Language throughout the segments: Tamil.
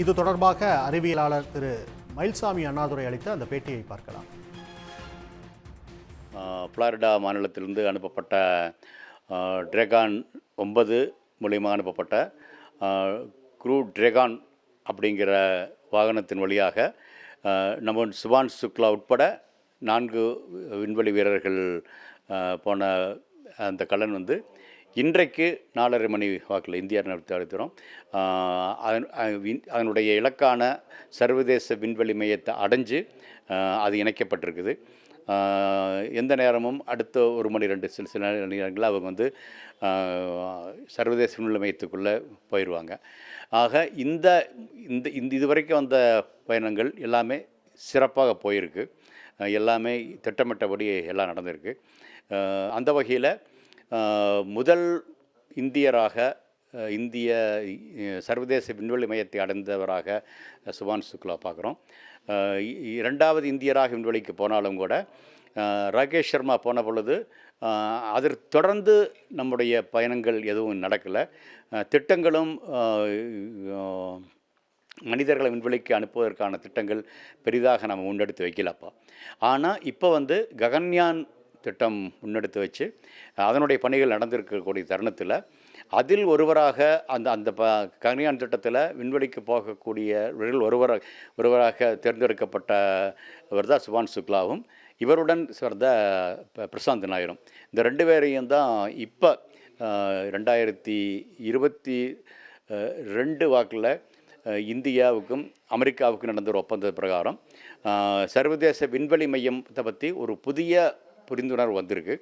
இது தொடர்பாக அறிவியலாளர் திரு மயில்சாமி அண்ணாதுரை அளித்த அந்த பேட்டியை பார்க்கலாம். புளோரிடா மாநிலத்திலிருந்து அனுப்பப்பட்ட டிராகன் 9 மூலியமாக அனுப்பப்பட்ட க்ரூ டிராகன் அப்படிங்கிற வாகனத்தின் வழியாக நம்ம சுபான்ஷ் சுக்லா உட்பட 4 விண்வெளி வீரர்கள் போன அந்த கலன் வந்து இன்றைக்கு 4:30 மணி வாக்கில் இந்தியா நடத்துகிறோம். அதனுடைய இலக்கான சர்வதேச விண்வெளி மையத்தை அடைஞ்சு அது இணைக்கப்பட்டிருக்குது. எந்த நேரமும் அடுத்த 1 மணி 2 சில நேரங்களில் அவங்க வந்து சர்வதேச விண்வெளி மையத்துக்குள்ளே போயிடுவாங்க. ஆக இந்த இந்த இந்த இதுவரைக்கும் வந்த பயணங்கள் எல்லாமே சிறப்பாக போயிருக்கு. எல்லாமே திட்டமிட்டபடி எல்லாம் நடந்திருக்கு. அந்த வகையில் முதல் இந்தியராக இந்திய சர்வதேச விண்வெளி மையத்தை அடைந்தவராக சுபான்ஷ் சுக்லா பார்க்குறோம். 2வது இந்தியராக விண்வெளிக்கு போனாலும் கூட ராகேஷ் சர்மா போன பொழுது அதற்கு தொடர்ந்து நம்முடைய பயணங்கள் எதுவும் நடக்கலை. திட்டங்களும் மனிதர்களை விண்வெளிக்கு அனுப்புவதற்கான திட்டங்கள் பெரிதாக நம்ம முன்னெடுத்து வைக்கலப்பா. ஆனால் இப்போ வந்து ககன்யான் திட்டம் முன்னெடுத்து வச்சு அதனுடைய பணிகள் நடந்திருக்கக்கூடிய தருணத்தில் அதில் ஒருவராக அந்த ககன்யான் திட்டத்தில் விண்வெளிக்கு போகக்கூடியவர்கள் ஒருவராக தேர்ந்தெடுக்கப்பட்டவர் தான் சுபான்ஷ் சுக்லாவும் இவருடன் சேர்ந்த பிரசாந்த் நாயரும். இந்த 2 பேரையும் தான் இப்போ 2022 வாக்கில் இந்தியாவுக்கும் அமெரிக்காவுக்கும் நடந்த ஒரு ஒப்பந்த பிரகாரம் சர்வதேச விண்வெளி மையத்தை பற்றி ஒரு புதிய புரிந்துணர்வு வந்திருக்கு.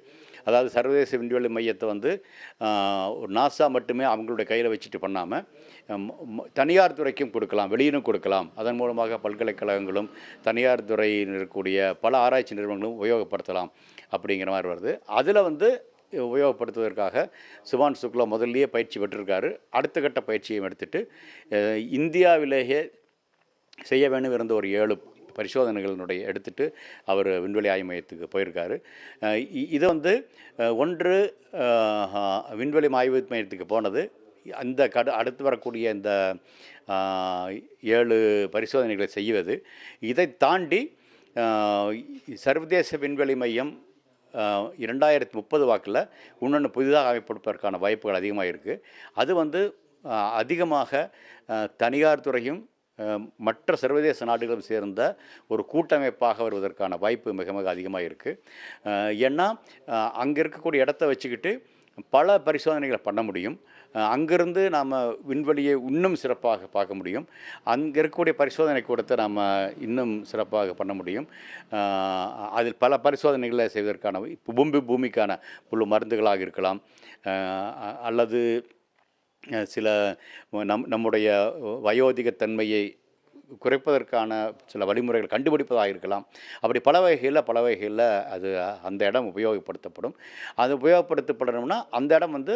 அதாவது சர்வதேச விண்வெளி மையத்தை வந்து ஒரு நாசா மட்டுமே அவங்களுடைய கையில் வச்சுட்டு பண்ணாமல் தனியார் துறைக்கும் கொடுக்கலாம், வெளியிலும் கொடுக்கலாம். அதன் மூலமாக பல்கலைக்கழகங்களும் தனியார் துறையில் இருக்கக்கூடிய பல ஆராய்ச்சி நிறுவனங்களும் உபயோகப்படுத்தலாம் அப்படிங்கிற மாதிரி வருது. அதில் வந்து உபயோகப்படுத்துவதற்காக சுபான்ஷ் சுக்லா முதல்லையே பயிற்சி பெற்றிருக்காரு. அடுத்த கட்ட பயிற்சியும் எடுத்துகிட்டு இந்தியாவிலேயே செய்ய வேண்டும் இருந்த ஒரு 7 பரிசோதனைகளினுடைய எடுத்துகிட்டு அவர் விண்வெளி ஆய்வு மையத்துக்கு போயிருக்காரு. இதை வந்து ஒன்று விண்வெளி ஆய்வு மையத்துக்கு போனது அந்த அடுத்து வரக்கூடிய இந்த 7 பரிசோதனைகளை செய்வது. இதை தாண்டி சர்வதேச விண்வெளி மையம் 2030 வாக்கில் இன்னொன்று புதிதாக அமைப்பதற்கான வாய்ப்புகள் அதிகமாக இருக்குது. அது வந்து அதிகமாக தனியார் துறையும் மற்ற சர்வதேச நாடுகளும் சேர்ந்த ஒரு கூட்டமைப்பாக வருவதற்கான வாய்ப்பு மிக மிக அதிகமாக இருக்குது. ஏன்னா அங்கே இருக்கக்கூடிய இடத்த வச்சுக்கிட்டு பல பரிசோதனைகளை பண்ண முடியும். அங்கிருந்து நாம் விண்வெளியை இன்னும் சிறப்பாக பார்க்க முடியும். அங்கே இருக்கக்கூடிய பரிசோதனை கூடத்தை நாம் இன்னும் சிறப்பாக பண்ண முடியும். அதில் பல பரிசோதனைகளை செய்வதற்கான பூமிக்கான முழு மருந்துகளாக இருக்கலாம், அல்லது சில நம்முடைய வயோதிகத்தன்மையை குறைப்பதற்கான சில வழிமுறைகள் கண்டுபிடிப்பதாக இருக்கலாம். அப்படி பல வகைகளில் அது அந்த இடம் உபயோகப்படுத்தப்படும். அது உபயோகப்படுத்தப்படணும்னா அந்த இடம் வந்து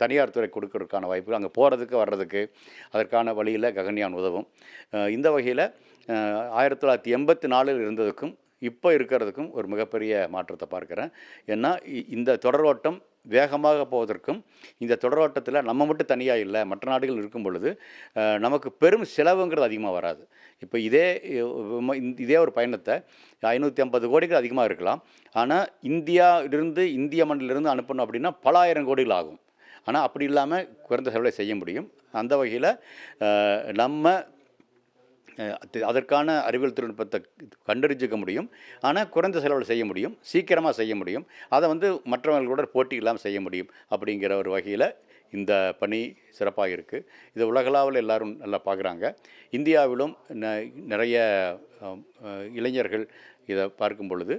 தனியார் துறை கொடுக்கறதுக்கான வாய்ப்பு, அங்கே போகிறதுக்கு வர்றதுக்கு அதற்கான வழியில் ககன்யான் உதவும். இந்த வகையில் 1984 இருந்ததுக்கும் இப்போ இருக்கிறதுக்கும் ஒரு மிகப்பெரிய மாற்றத்தை பார்க்குறேன். ஏன்னா இந்த தொடரோட்டம் வேகமாக போவதற்கும் இந்த தொடரோட்டத்தில் நம்ம மட்டும் தனியாக இல்லை, மற்ற நாடுகள் இருக்கும் பொழுது நமக்கு பெரும் செலவுங்கிறது அதிகமாக வராது. இப்போ இதே ஒரு பயணத்தை 550 கோடிகள் அதிகமாக இருக்கலாம். ஆனால் இந்திய மண்ணிலிருந்து அனுப்பணும் அப்படின்னா பல ஆயிரம் கோடிகள் ஆகும். ஆனால் அப்படி இல்லாமல் குறைந்த செலவில் செய்ய முடியும். அந்த வகையில் நம்ம அதற்கான அறிவியல் தொழில்நுட்பத்தை கண்டறிஞ்சிக்க முடியும். ஆனால் குறைந்த செலவில் செய்ய முடியும், சீக்கிரமாக செய்ய முடியும். அதை வந்து மற்றவர்களோட போட்டி இல்லாமல் செய்ய முடியும். அப்படிங்கிற ஒரு வகையில் இந்த பணி சிறப்பாக இருக்குது. இது உலகளாவில் எல்லோரும் நல்லா பார்க்குறாங்க. இந்தியாவிலும் நிறைய இளைஞர்கள் இதை பார்க்கும் பொழுது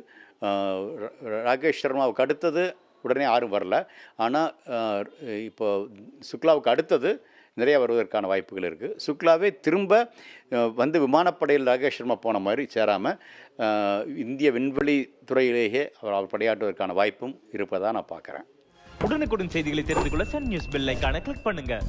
ராகேஷ் சர்மாவுக்கு அடுத்தது உடனே யாரும் வரல. ஆனால் இப்போ சுக்லாவுக்கு அடுத்தது நிறைய வருவதற்கான வாய்ப்புகள் இருக்குது. சுக்லாவே திரும்ப வந்து விமானப்படையில் ராகேஷ் சர்மா போன மாதிரி சேராமல் இந்திய விண்வெளி துறையிலேயே அவர் படையாற்றுவதற்கான வாய்ப்பும் இருப்பதாக நான் பார்க்குறேன். உடனுக்குடன் செய்திகளை தெரிந்து கொள்ள சன் நியூஸ் பெல் ஐகானை கிளிக் பண்ணுங்கள்.